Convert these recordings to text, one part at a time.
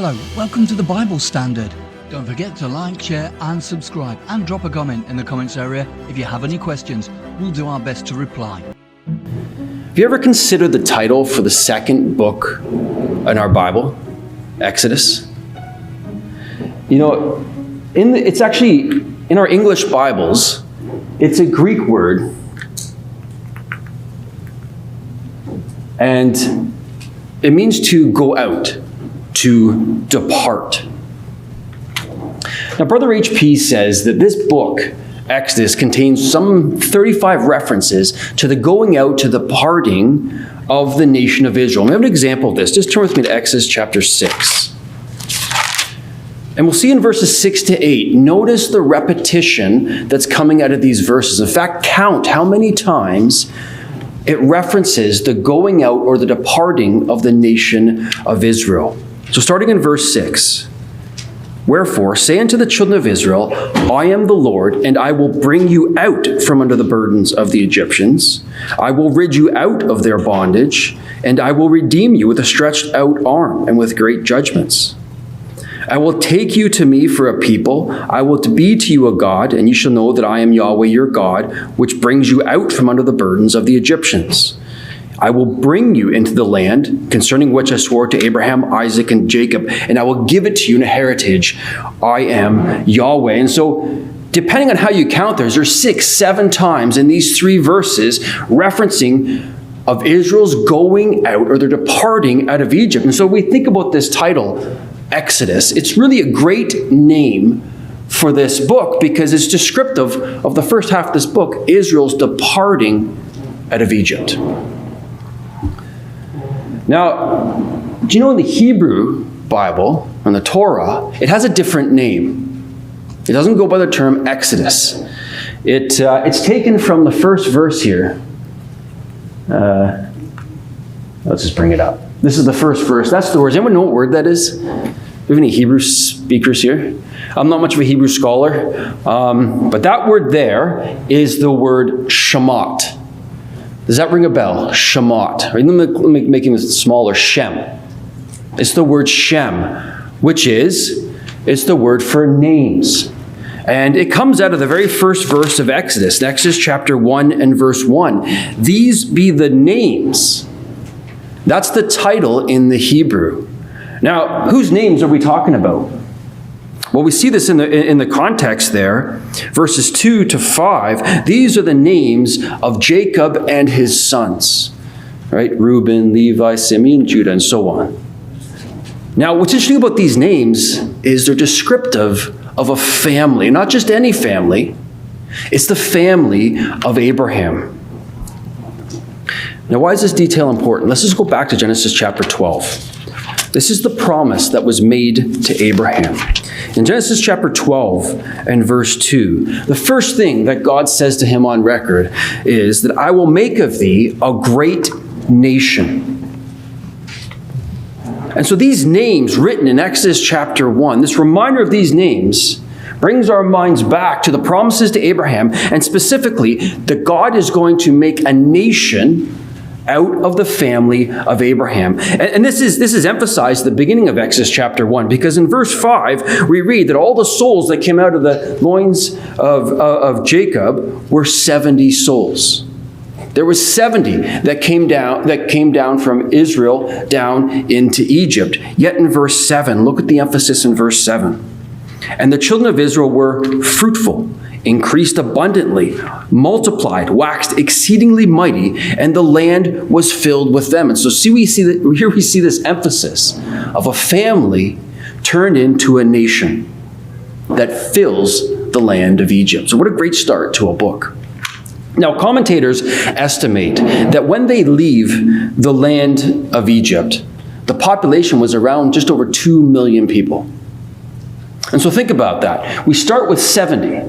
Hello, welcome to the Bible Standard. Don't forget to like, share and subscribe, and drop a comment in the comments area if you have any questions. We'll do our best to reply. Have you ever considered the title for the second book in our Bible, Exodus? You know, it's actually, in our English Bibles, it's a Greek word, and it means to go out, to depart. Now, Brother H.P. says that this book, Exodus, contains some 35 references to the going out, to the parting of the nation of Israel. And we have an example of this. Just turn with me to Exodus chapter 6. And we'll see in verses 6 to 8, notice the repetition that's coming out of these verses. In fact, count how many times it references the going out or the departing of the nation of Israel. So starting in verse 6, "Wherefore say unto the children of Israel, I am the Lord, and I will bring you out from under the burdens of the Egyptians. I will rid you out of their bondage, and I will redeem you with a stretched out arm and with great judgments. I will take you to me for a people. I will be to you a God, and you shall know that I am Yahweh your God, which brings you out from under the burdens of the Egyptians. I will bring you into the land concerning which I swore to Abraham, Isaac, and Jacob, and I will give it to you in a heritage. I am Yahweh." And so, depending on how you count, there's 6, 7 times in these 3 verses referencing of Israel's going out or their departing out of Egypt. And so we think about this title, Exodus. It's really a great name for this book because it's descriptive of the first half of this book, Israel's departing out of Egypt. Now, do you know in the Hebrew Bible, in the Torah, it has a different name. It doesn't go by the term Exodus. It's taken from the first verse here. Let's just bring it up. This is the first verse. That's the word. Does anyone know what word that is? Do we have any Hebrew speakers here? I'm not much of a Hebrew scholar, but that word there is the word shemot. Does that ring a bell? Shemot. Let me make it smaller. Shem. It's the word Shem, which is, it's the word for names. And it comes out of the very first verse of Exodus, Exodus chapter 1 and verse 1. These be the names. That's the title in the Hebrew. Now, whose names are we talking about? Well, we see this in the context there, verses 2 to 5. These are the names of Jacob and his sons, right? Reuben, Levi, Simeon, Judah, and so on. Now, what's interesting about these names is they're descriptive of a family, not just any family. It's the family of Abraham. Now, why is this detail important? Let's just go back to Genesis chapter 12. This is the promise that was made to Abraham. In Genesis chapter 12 and verse 2, the first thing that God says to him on record is that I will make of thee a great nation. And so these names written in Exodus chapter 1, this reminder of these names brings our minds back to the promises to Abraham, and specifically that God is going to make a nation out of the family of Abraham. And this is emphasized at the beginning of Exodus chapter 1, because in verse 5, we read that all the souls that came out of the loins of Jacob were 70 souls. There was 70 that came down from Israel down into Egypt. Yet in verse 7, look at the emphasis in verse 7. And the children of Israel were fruitful, increased abundantly, multiplied, waxed exceedingly mighty, and the land was filled with them. And so here we see this emphasis of a family turned into a nation that fills the land of Egypt. So what a great start to a book. Now, commentators estimate that when they leave the land of Egypt, the population was around just over 2 million people. And so think about that. We start with 70.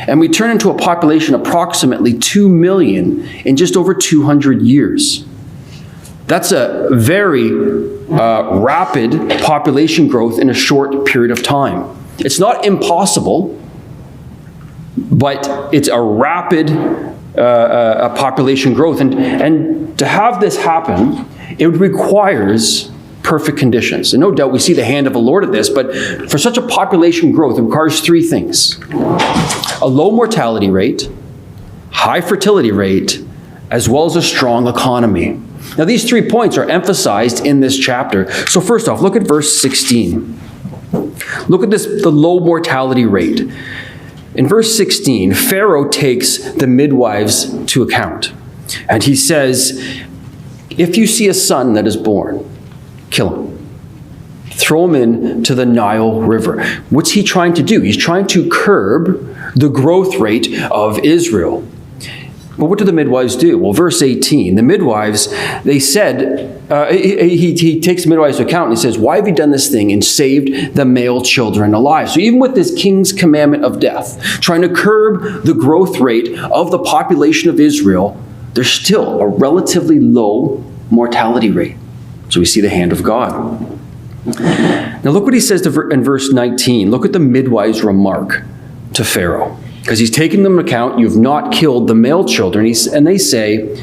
And we turn into a population approximately 2 million in just over 200 years. That's a very rapid population growth in a short period of time. It's not impossible, but it's a rapid population growth. And to have this happen, it requires perfect conditions. And no doubt we see the hand of the Lord at this, but for such a population growth, it requires three things: a low mortality rate, high fertility rate, as well as a strong economy. Now, these 3 points are emphasized in this chapter. So first off, look at verse 16. Look at this, the low mortality rate. In verse 16, Pharaoh takes the midwives to account. And he says, if you see a son that is born, kill him. Throw him into the Nile River. What's he trying to do? He's trying to curb the growth rate of Israel. But what do the midwives do? Well, verse 18, the midwives, they said, he takes the midwives to account and he says, why have you done this thing and saved the male children alive? So even with this king's commandment of death, trying to curb the growth rate of the population of Israel, there's still a relatively low mortality rate. So we see the hand of God. Now look what he says in verse 19. Look at the midwives' remark to Pharaoh. Because he's taking them into account, you've not killed the male children. And they say,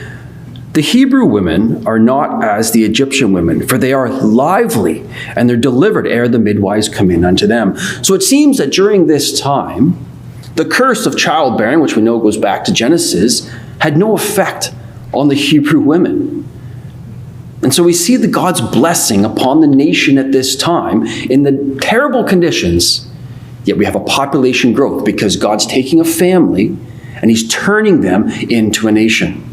the Hebrew women are not as the Egyptian women, for they are lively, and they're delivered ere the midwives come in unto them. So it seems that during this time, the curse of childbearing, which we know goes back to Genesis, had no effect on the Hebrew women. And so we see the God's blessing upon the nation at this time in the terrible conditions. Yet we have a population growth because God's taking a family and he's turning them into a nation.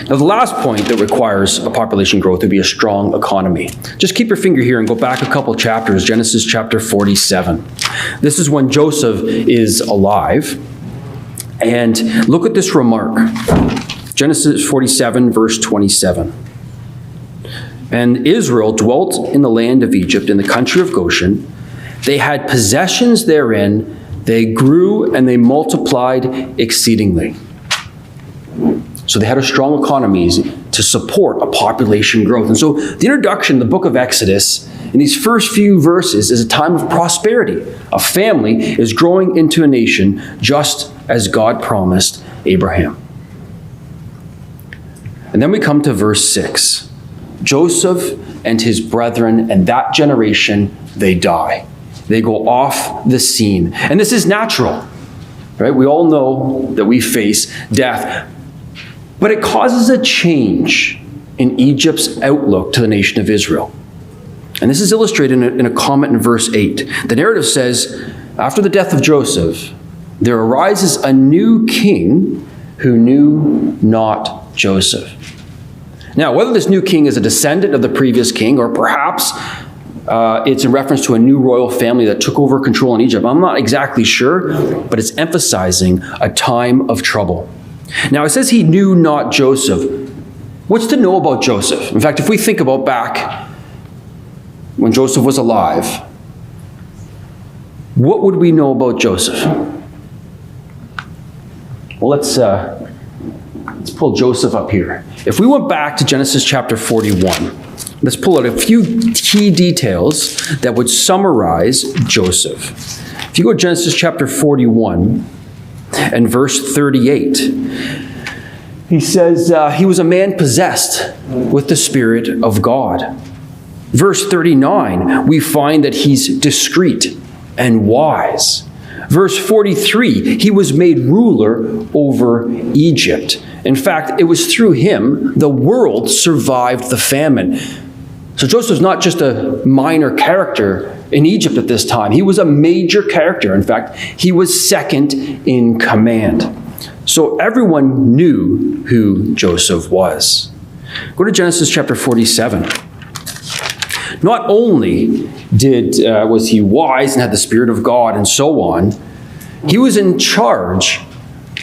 Now, the last point that requires a population growth would be a strong economy. Just keep your finger here and go back a couple chapters, Genesis chapter 47. This is when Joseph is alive. And look at this remark. Genesis 47, verse 27. And Israel dwelt in the land of Egypt, in the country of Goshen. They had possessions therein, they grew and they multiplied exceedingly. So they had a strong economy to support a population growth. And so the introduction, the book of Exodus, in these first few verses is a time of prosperity. A family is growing into a nation just as God promised Abraham. And then we come to verse 6. Joseph and his brethren and that generation, they die. They go off the scene. And this is natural, right? We all know that we face death. But it causes a change in Egypt's outlook to the nation of Israel. And this is illustrated in a comment in verse 8. The narrative says, after the death of Joseph, there arises a new king who knew not Joseph. Now, whether this new king is a descendant of the previous king, or perhaps it's in reference to a new royal family that took over control in Egypt, I'm not exactly sure, but it's emphasizing a time of trouble. Now, it says he knew not Joseph. What's to know about Joseph? In fact, if we think about back when Joseph was alive, what would we know about Joseph? Well, let's pull Joseph up here. If we went back to Genesis chapter 41, let's pull out a few key details that would summarize Joseph. If you go to Genesis chapter 41 and verse 38, he says he was a man possessed with the Spirit of God. Verse 39, we find that he's discreet and wise. Verse 43, he was made ruler over Egypt. In fact, it was through him the world survived the famine. So Joseph's not just a minor character in Egypt at this time. He was a major character. In fact, he was second in command. So everyone knew who Joseph was. Go to Genesis chapter 47. Not only was he wise and had the Spirit of God and so on, he was in charge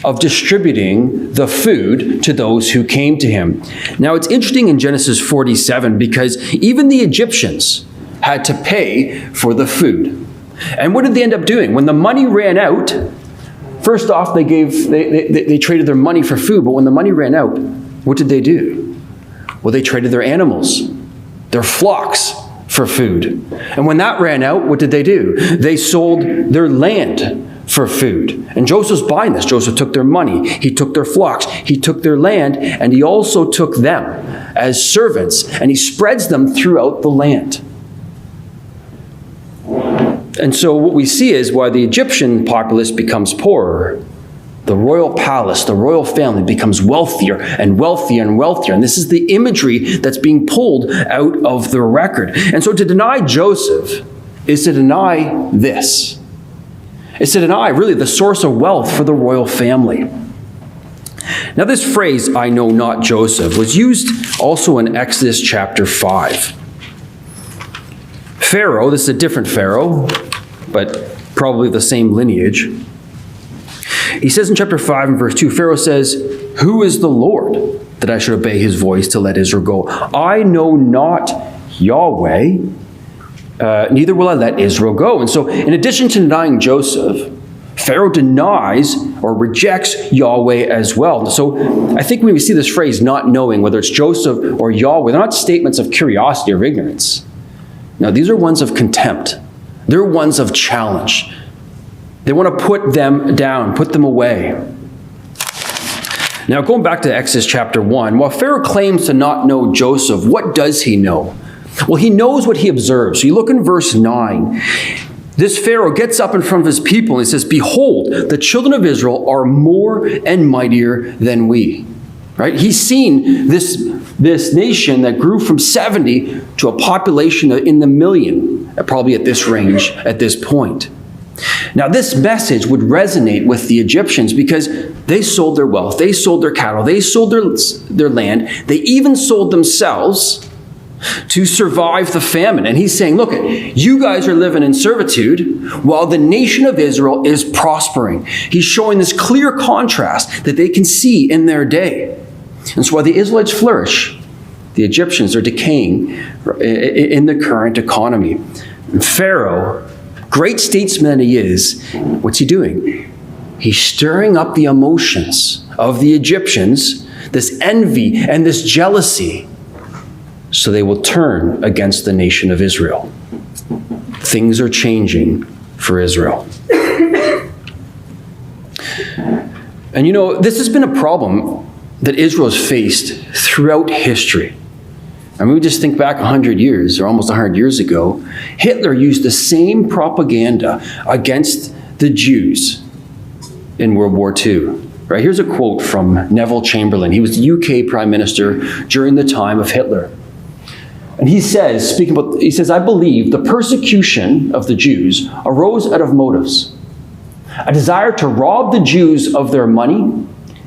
of distributing the food to those who came to him. Now, it's interesting in Genesis 47 because even the Egyptians had to pay for the food. And what did they end up doing? When the money ran out, first off, they traded their money for food, but when the money ran out, what did they do? Well, they traded their animals, their flocks, for food. And when that ran out, what did they do? They sold their land for food. And Joseph's buying this. Joseph took their money, he took their flocks, he took their land, and he also took them as servants, and he spreads them throughout the land. And so what we see is while the Egyptian populace becomes poorer, the royal palace, the royal family becomes wealthier and wealthier and wealthier. And this is the imagery that's being pulled out of the record. And so to deny Joseph is to deny this. It's to deny really the source of wealth for the royal family. Now this phrase, "I know not Joseph," was used also in Exodus chapter 5. Pharaoh, this is a different Pharaoh, but probably the same lineage. He says in chapter 5 and verse 2, Pharaoh says, "Who is the Lord that I should obey his voice to let Israel go? I know not Yahweh, neither will I let Israel go." And so in addition to denying Joseph, Pharaoh denies or rejects Yahweh as well. So I think when we see this phrase, not knowing whether it's Joseph or Yahweh, they're not statements of curiosity or ignorance. Now, these are ones of contempt. They're ones of challenge. They want to put them down, put them away. Now, going back to Exodus chapter 1, while Pharaoh claims to not know Joseph, what does he know? Well, he knows what he observes. So you look in verse 9. This Pharaoh gets up in front of his people and he says, "Behold, the children of Israel are more and mightier than we." Right? He's seen this nation that grew from 70 to a population in the million, probably at this range, at this point. Now, this message would resonate with the Egyptians because they sold their wealth, they sold their cattle, they sold their land, they even sold themselves to survive the famine. And he's saying, look, you guys are living in servitude while the nation of Israel is prospering. He's showing this clear contrast that they can see in their day. And so while the Israelites flourish, the Egyptians are decaying in the current economy. And Pharaoh, great statesman he is, what's he doing? He's stirring up the emotions of the Egyptians, this envy and this jealousy, so they will turn against the nation of Israel. Things are changing for Israel. And you know, this has been a problem that Israel has faced throughout history. I mean, we just think back 100 years, or almost 100 years ago, Hitler used the same propaganda against the Jews in World War II. Right? Here's a quote from Neville Chamberlain. He was the UK Prime Minister during the time of Hitler. And he says, "I believe the persecution of the Jews arose out of motives. A desire to rob the Jews of their money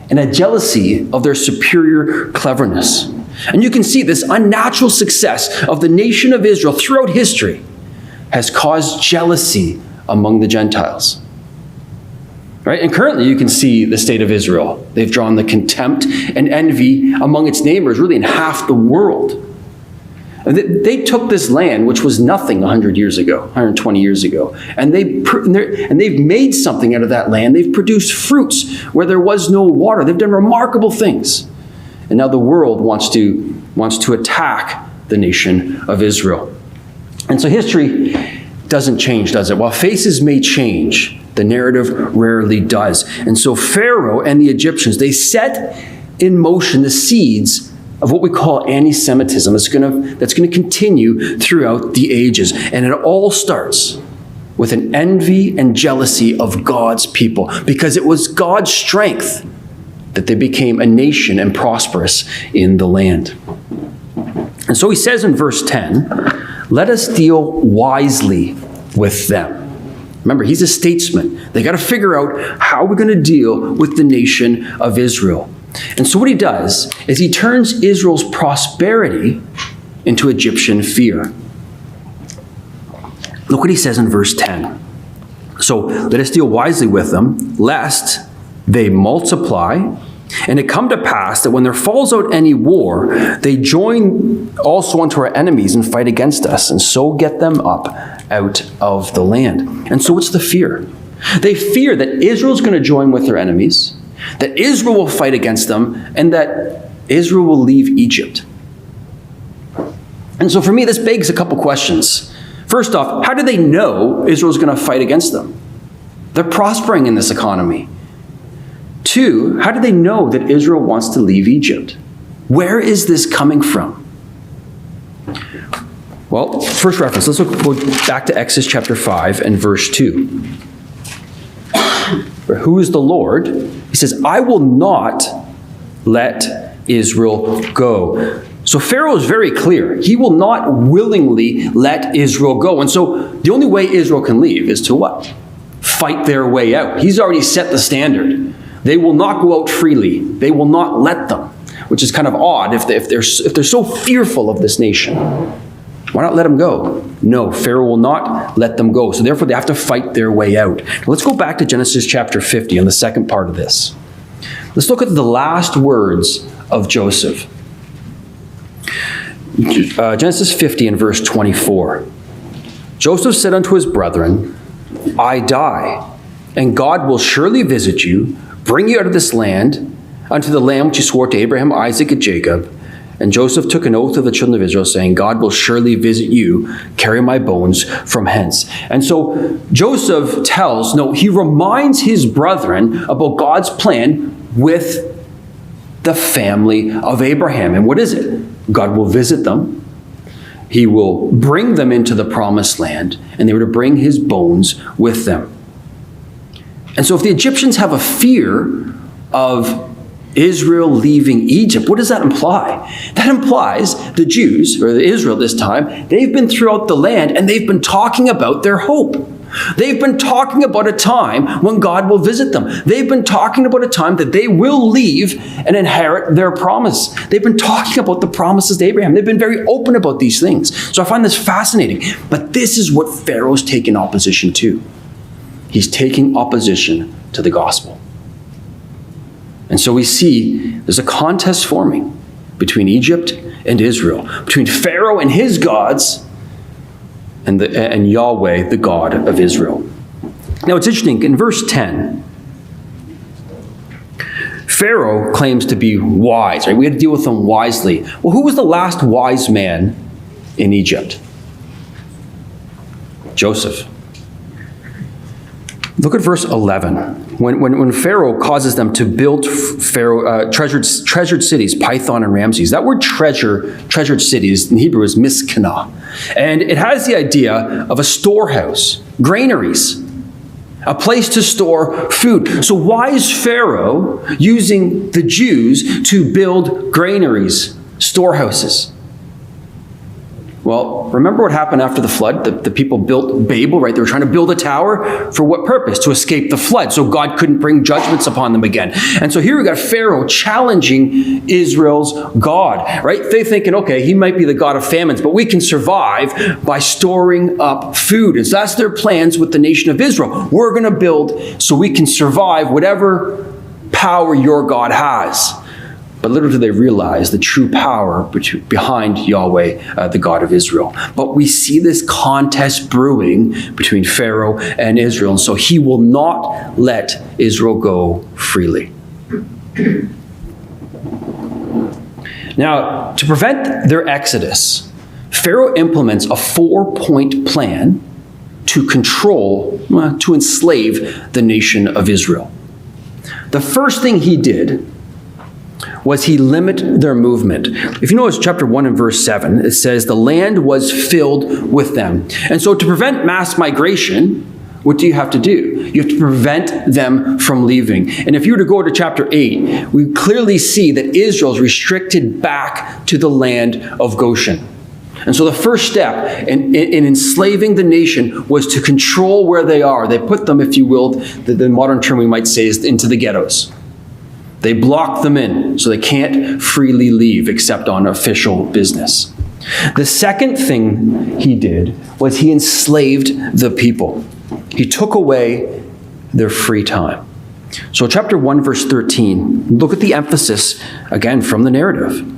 and a jealousy of their superior cleverness." And you can see this unnatural success of the nation of Israel throughout history has caused jealousy among the Gentiles. Right? And currently you can see the state of Israel. They've drawn the contempt and envy among its neighbors, really in half the world. And they took this land, which was nothing 100 years ago, 120 years ago, and they've made something out of that land. They've produced fruits where there was no water. They've done remarkable things. And now the world wants to attack the nation of Israel. And so history doesn't change, does it? While faces may change, the narrative rarely does. And so Pharaoh and the Egyptians, they set in motion the seeds of what we call anti-Semitism that's going to continue throughout the ages. And it all starts with an envy and jealousy of God's people, because it was God's strength that they became a nation and prosperous in the land. And so he says in verse 10, "Let us deal wisely with them." Remember, he's a statesman. They got to figure out how we're going to deal with the nation of Israel. And so what he does is he turns Israel's prosperity into Egyptian fear. Look what he says in verse 10. "So let us deal wisely with them, lest they multiply, and it come to pass that when there falls out any war, they join also unto our enemies and fight against us, and so get them up out of the land." And so what's the fear? They fear that Israel's going to join with their enemies, that Israel will fight against them, and that Israel will leave Egypt. And so for me, this begs a couple questions. First off, how do they know Israel's going to fight against them? They're prospering in this economy. Two, how do they know that Israel wants to leave Egypt? Where is this coming from? Well, first reference, let's go back to Exodus chapter 5 and verse 2. Who is the Lord? He says, I will not let Israel go. So Pharaoh is very clear. He will not willingly let Israel go. And so the only way Israel can leave is to what? Fight their way out. He's already set the standard. They will not go out freely. They will not let them, which is kind of odd if they're so fearful of this nation. Why not let them go? No, Pharaoh will not let them go. So therefore, they have to fight their way out. Now, let's go back to Genesis chapter 50 on the second part of this. Let's look at the last words of Joseph. Genesis 50 and verse 24. Joseph said unto his brethren, I die, and God will surely visit you, bring you out of this land, unto the land which he swore to Abraham, Isaac, and Jacob. And Joseph took an oath of the children of Israel, saying, God will surely visit you, carry my bones from hence. And so Joseph he reminds his brethren about God's plan with the family of Abraham. And what is it? God will visit them. He will bring them into the promised land, and they were to bring his bones with them. And so if the Egyptians have a fear of Israel leaving Egypt, what does that imply? That implies the Jews, or Israel this time, they've been throughout the land and they've been talking about their hope. They've been talking about a time when God will visit them. They've been talking about a time that they will leave and inherit their promise. They've been talking about the promises to Abraham. They've been very open about these things. So I find this fascinating. But this is what Pharaoh's taken opposition to. He's taking opposition to the gospel. And so we see there's a contest forming between Egypt and Israel, between Pharaoh and his gods and Yahweh, the God of Israel. Now it's interesting, in verse 10, Pharaoh claims to be wise, right? We had to deal with him wisely. Well, who was the last wise man in Egypt? Joseph. Look at verse 11. When Pharaoh causes them to build treasured cities, Python and Ramses, that word treasured cities in Hebrew is miskana. And it has the idea of a storehouse, granaries, a place to store food. So why is Pharaoh using the Jews to build granaries, storehouses? Well, remember what happened after the flood? The people built Babel, right? They were trying to build a tower. For what purpose? To escape the flood, so God couldn't bring judgments upon them again. And so here we got Pharaoh challenging Israel's God, right? They're thinking, okay, he might be the God of famines, but we can survive by storing up food. And so that's their plans with the nation of Israel. We're going to build so we can survive whatever power your God has. But little do they realize the true power behind Yahweh, the God of Israel. But we see this contest brewing between Pharaoh and Israel. And so he will not let Israel go freely. Now, to prevent their exodus, Pharaoh implements a 4-point plan to to enslave the nation of Israel. The first thing he did was he limit their movement. If you notice chapter 1 and verse 7, it says the land was filled with them. And so to prevent mass migration, what do you have to do? You have to prevent them from leaving. And if you were to go to chapter 8, we clearly see that Israel is restricted back to the land of Goshen. And so the first step in enslaving the nation was to control where they are. They put them, if you will, the modern term we might say is into the ghettos. They block them in so they can't freely leave except on official business. The second thing he did was he enslaved the people. He took away their free time. So chapter 1 verse 13, look at the emphasis again from the narrative.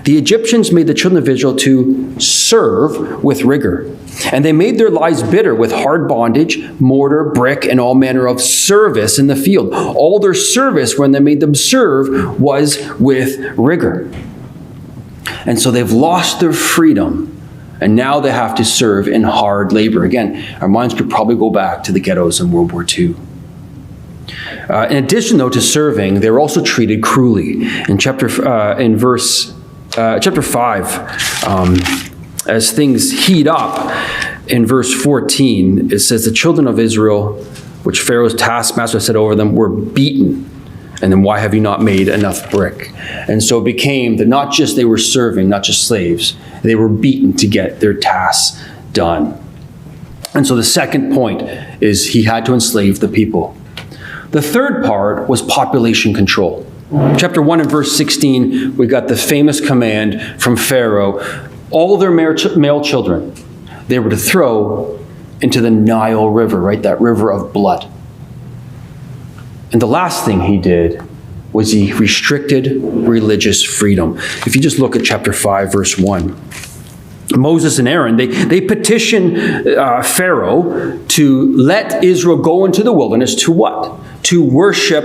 The Egyptians made the children of Israel to serve with rigor, and they made their lives bitter with hard bondage, mortar, brick, and all manner of service in the field. All their service, when they made them serve, was with rigor. And so they've lost their freedom, and now they have to serve in hard labor. Again, our minds could probably go back to the ghettos in World War II. In addition, though, to serving, they were also treated cruelly. In chapter 5, as things heat up, in verse 14, it says, the children of Israel, which Pharaoh's taskmaster set over them, were beaten. And then why have you not made enough brick? And so it became that not just they were serving, not just slaves, they were beaten to get their tasks done. And so the second point is he had to enslave the people. The third part was population control. Chapter 1 and verse 16, we got the famous command from Pharaoh, all their male children, they were to throw into the Nile River, right? That river of blood. And the last thing he did was he restricted religious freedom. If you just look at chapter 5, verse 1. Moses and Aaron, they petition Pharaoh to let Israel go into the wilderness to what? To worship,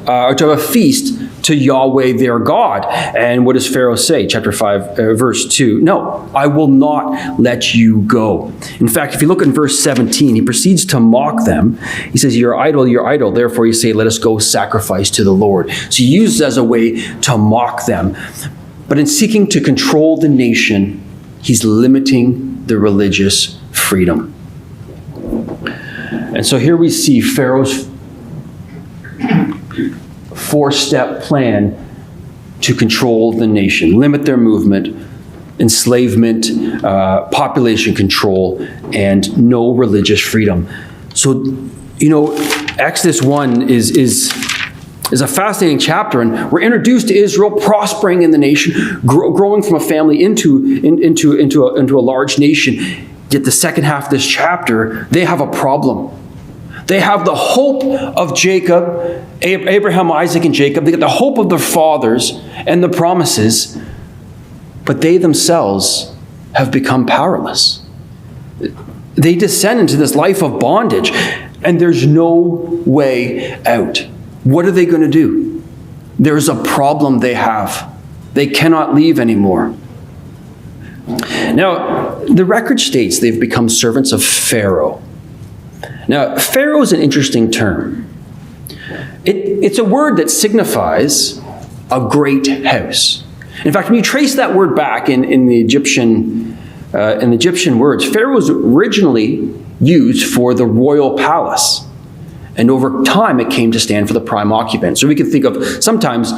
or to have a feast to Yahweh their God. And what does Pharaoh say? Chapter 5, verse 2. No, I will not let you go. In fact, if you look in verse 17, he proceeds to mock them. He says, you're idol, therefore you say, let us go sacrifice to the Lord. So he uses it as a way to mock them. But in seeking to control the nation, he's limiting the religious freedom. And so here we see Pharaoh's four-step plan to control the nation, limit their movement, enslavement, population control, and no religious freedom. So, Exodus 1 is a fascinating chapter, and we're introduced to Israel prospering in the nation, growing from a family into a large nation. Yet the second half of this chapter, they have a problem. They have the hope of Jacob, Abraham, Isaac, and Jacob. They get the hope of their fathers and the promises, but they themselves have become powerless. They descend into this life of bondage, and there's no way out. What are they going to do? There's a problem they have. They cannot leave anymore. Now, the record states they've become servants of Pharaoh. Now, Pharaoh is an interesting term. It's a word that signifies a great house. In fact, when you trace that word back in the Egyptian words, Pharaoh was originally used for the royal palace. And over time, it came to stand for the prime occupant. So we can think of, sometimes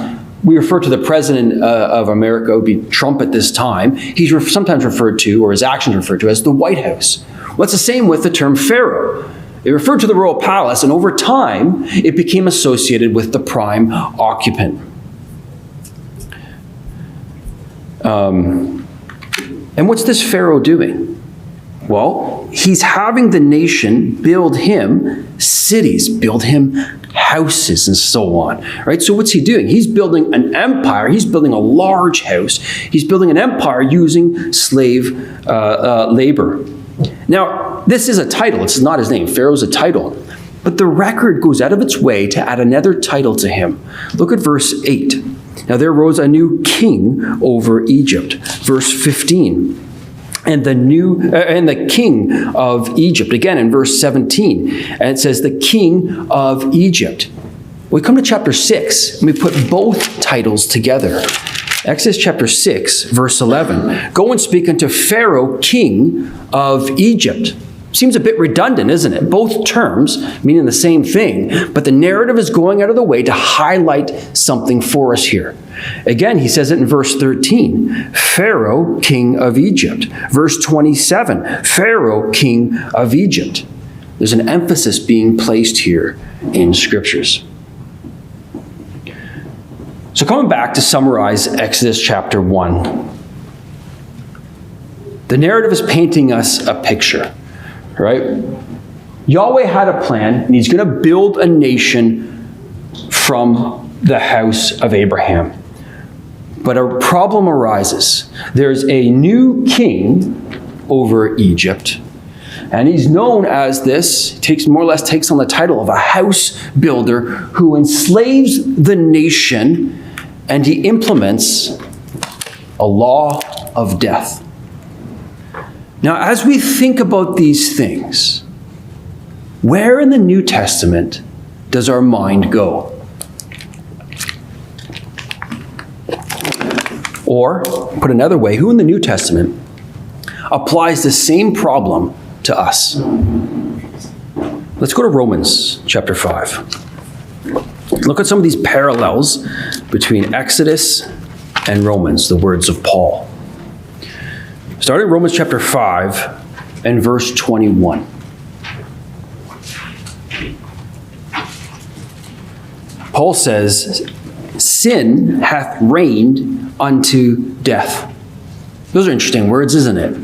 we refer to the president of America, would be Trump at this time. He's sometimes referred to, or his actions referred to, as the White House. Well, it's the same with the term Pharaoh. It referred to the royal palace, and over time, it became associated with the prime occupant. And what's this Pharaoh doing? Well, he's having the nation build him cities, build him houses, and so on. Right? So what's he doing? He's building an empire. He's building a large house. He's building an empire using slave labor. Now, this is a title. It's not his name. Pharaoh's a title. But the record goes out of its way to add another title to him. Look at verse 8. Now there rose a new king over Egypt. Verse 15. And the king of Egypt. Again, in verse 17. And it says, the king of Egypt. We come to chapter 6, and we put both titles together. Exodus chapter 6, verse 11. Go and speak unto Pharaoh, king of Egypt. Seems a bit redundant, isn't it? Both terms meaning the same thing, but the narrative is going out of the way to highlight something for us here. Again, he says it in verse 13. Pharaoh, king of Egypt. Verse 27. Pharaoh, king of Egypt. There's an emphasis being placed here in scriptures. So coming back to summarize Exodus chapter 1. The narrative is painting us a picture, right? Yahweh had a plan, and he's going to build a nation from the house of Abraham. But a problem arises. There's a new king over Egypt, and he's known as this, more or less takes on the title of a house builder who enslaves the nation, and he implements a law of death. Now, as we think about these things, where in the New Testament does our mind go? Or, put another way, who in the New Testament applies the same problem to us? Let's go to Romans chapter 5. Look at some of these parallels between Exodus and Romans, the words of Paul. Starting in Romans chapter 5 and verse 21. Paul says, sin hath reigned unto death. Those are interesting words, isn't it?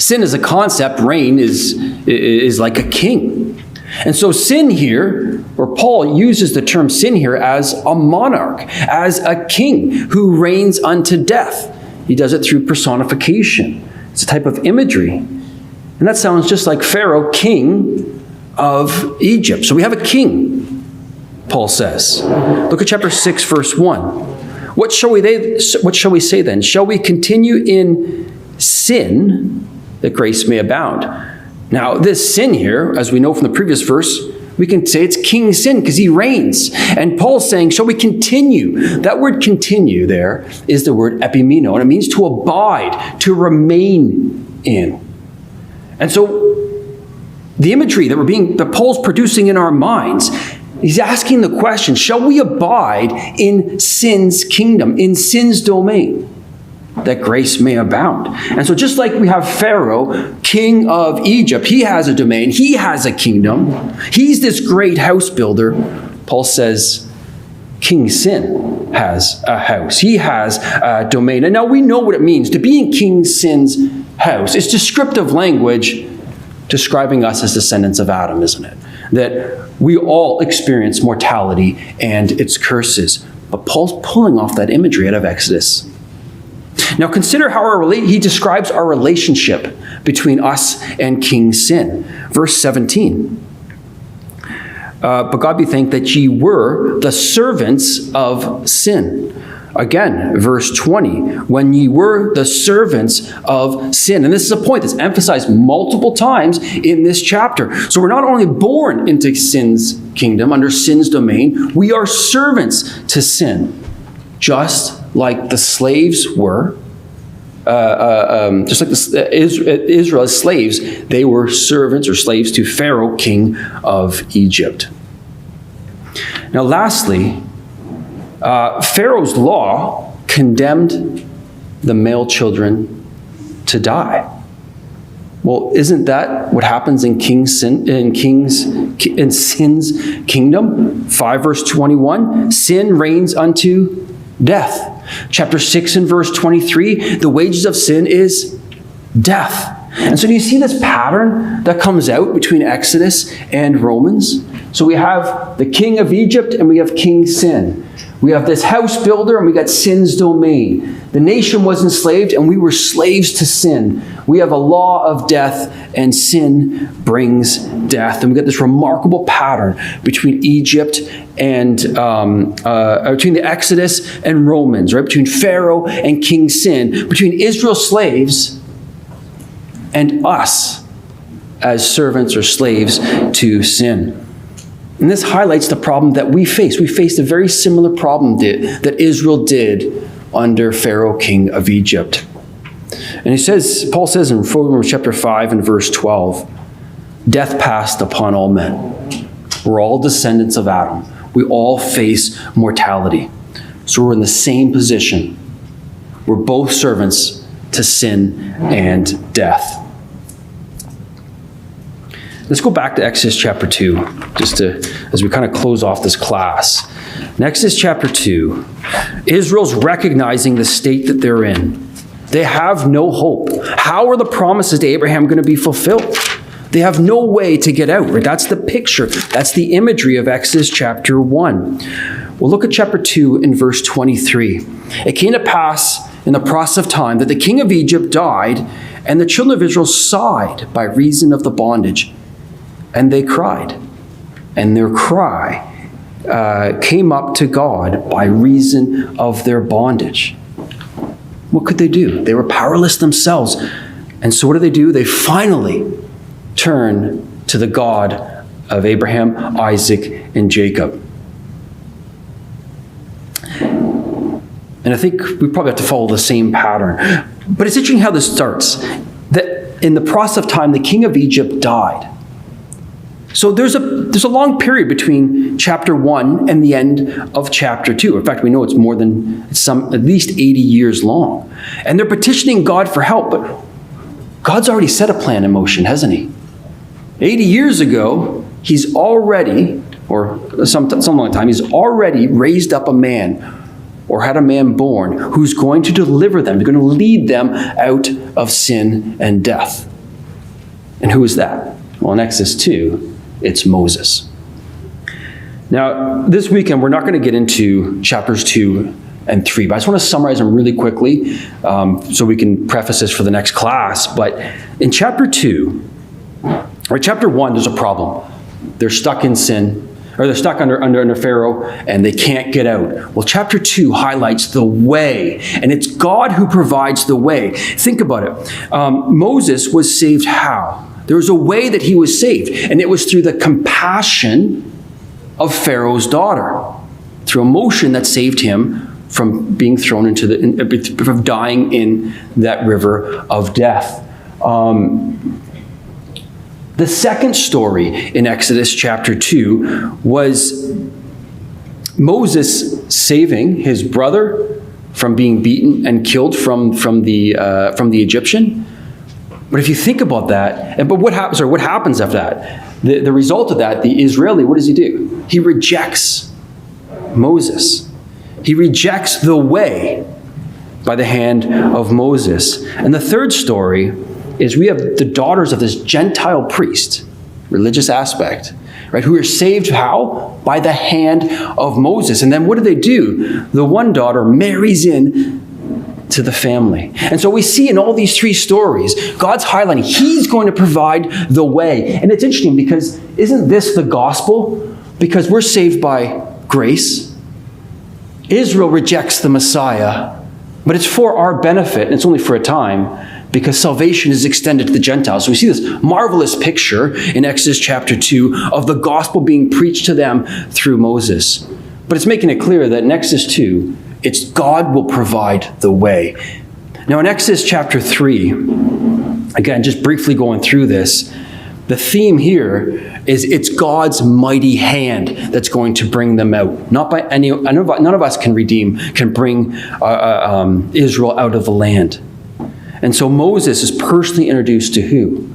Sin is a concept, reign is like a king. And so sin here, or Paul uses the term sin here as a monarch, as a king who reigns unto death. He does it through personification. It's a type of imagery. And that sounds just like Pharaoh, king of Egypt. So we have a king, Paul says. Look at chapter 6, verse 1. What shall we say then? Shall we continue in sin that grace may abound? Now, this sin here, as we know from the previous verse, we can say it's king sin because he reigns. And Paul's saying, shall we continue? That word continue there is the word epimeno, and it means to abide, to remain in. And so the imagery that Paul's producing in our minds, he's asking the question, shall we abide in sin's kingdom, in sin's domain, that grace may abound? And so just like we have Pharaoh, king of Egypt, he has a domain, he has a kingdom, he's this great house builder. Paul says King Sin has a house, he has a domain. And now we know what it means to be in King Sin's house. It's descriptive language describing us as descendants of Adam, isn't it? That we all experience mortality and its curses. But Paul's pulling off that imagery out of Exodus. Now consider how he describes our relationship between us and King Sin. Verse 17. But God be thanked that ye were the servants of sin. Again, verse 20. When ye were the servants of sin. And this is a point that's emphasized multiple times in this chapter. So we're not only born into sin's kingdom, under sin's domain, we are servants to sin. Just like the slaves were, just like Israel's slaves, they were servants or slaves to Pharaoh, king of Egypt. Now lastly, Pharaoh's law condemned the male children to die. Well, isn't that what happens in sin's kingdom? 5 verse 21, sin reigns unto death. Chapter 6 and verse 23, the wages of sin is death. And so do you see this pattern that comes out between Exodus and Romans? So we have the king of Egypt and we have King Sin. We have this house builder and we got sin's domain. The nation was enslaved and we were slaves to sin. We have a law of death and sin brings death. And we got this remarkable pattern between Egypt and between the Exodus and Romans, right? Between Pharaoh and King Sin, between Israel's slaves and us as servants or slaves to sin. And this highlights the problem that we face. We faced a very similar problem that Israel did under Pharaoh, king of Egypt. And Paul says in Romans chapter 5 and verse 12, death passed upon all men. We're all descendants of Adam. We all face mortality. So we're in the same position. We're both servants to sin and death. Let's go back to Exodus chapter 2, as we kind of close off this class. In Exodus chapter 2, Israel's recognizing the state that they're in. They have no hope. How are the promises to Abraham going to be fulfilled? They have no way to get out. Right? That's the picture. That's the imagery of Exodus chapter 1. Well, look at chapter 2 in verse 23. It came to pass in the process of time that the king of Egypt died, and the children of Israel sighed by reason of the bondage. And they cried, and their cry came up to God by reason of their bondage. What could they do? They were powerless themselves. And so what do? They finally turn to the God of Abraham, Isaac, and Jacob. And I think we probably have to follow the same pattern. But it's interesting how this starts. That in the process of time, the king of Egypt died. So there's a long period between chapter 1 and the end of chapter 2. In fact, we know it's more than at least 80 years long. And they're petitioning God for help, but God's already set a plan in motion, hasn't he? 80 years ago, he's already, or some long time, he's already raised up a man, or had a man born, who's going to deliver them, going to lead them out of sin and death. And who is that? Well, in Exodus 2, it's Moses. Now, this weekend, we're not going to get into chapters 2 and 3, but I just want to summarize them really quickly so we can preface this for the next class. But in chapter 2, or chapter 1, there's a problem. They're stuck in sin, or they're stuck under Pharaoh, and they can't get out. Well, chapter 2 highlights the way, and it's God who provides the way. Think about it. Moses was saved how? There was a way that he was saved, and it was through the compassion of Pharaoh's daughter, through emotion that saved him from being thrown into from dying in that river of death. The second story in Exodus chapter 2 was Moses saving his brother from being beaten and killed from the Egyptian. But if you think about that, what happens after that? The result of that, the Israeli, what does he do? He rejects Moses. He rejects the way by the hand of Moses. And the third story is we have the daughters of this Gentile priest, religious aspect, right, who are saved how? By the hand of Moses. And then what do? The one daughter marries in to the family. And so we see in all these three stories, God's highlighting, he's going to provide the way. And it's interesting because isn't this the gospel? Because we're saved by grace. Israel rejects the Messiah, but it's for our benefit, and it's only for a time, because salvation is extended to the Gentiles. So we see this marvelous picture in Exodus chapter 2 of the gospel being preached to them through Moses. But it's making it clear that in Exodus 2, it's God will provide the way. Now in Exodus chapter 3, again, just briefly going through this, the theme here is it's God's mighty hand that's going to bring them out. Not by any, none of us can bring Israel out of the land. And so Moses is personally introduced to who?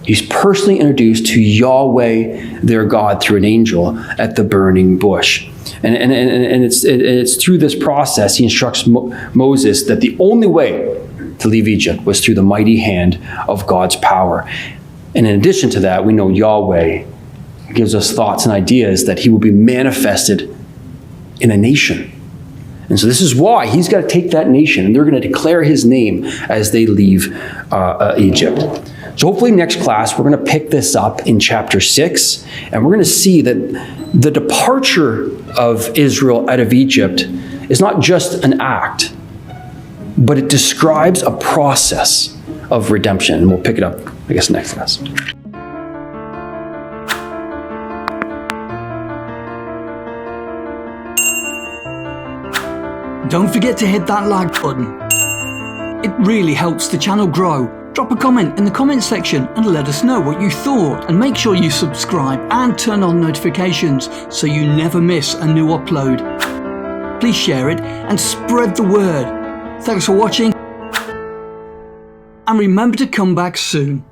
He's personally introduced to Yahweh, their God, through an angel at the burning bush. And it's through this process he instructs Moses that the only way to leave Egypt was through the mighty hand of God's power. And in addition to that, we know Yahweh gives us thoughts and ideas that he will be manifested in a nation. And so this is why he's got to take that nation, and they're going to declare his name as they leave Egypt. So hopefully next class, we're going to pick this up in chapter 6, and we're going to see that the departure of Israel out of Egypt is not just an act, but it describes a process of redemption. And we'll pick it up, I guess, next class. Don't forget to hit that like button. It really helps the channel grow. Drop a comment in the comment section and let us know what you thought, and make sure you subscribe and turn on notifications so you never miss a new upload. Please share it and spread the word. Thanks for watching, and remember to come back soon.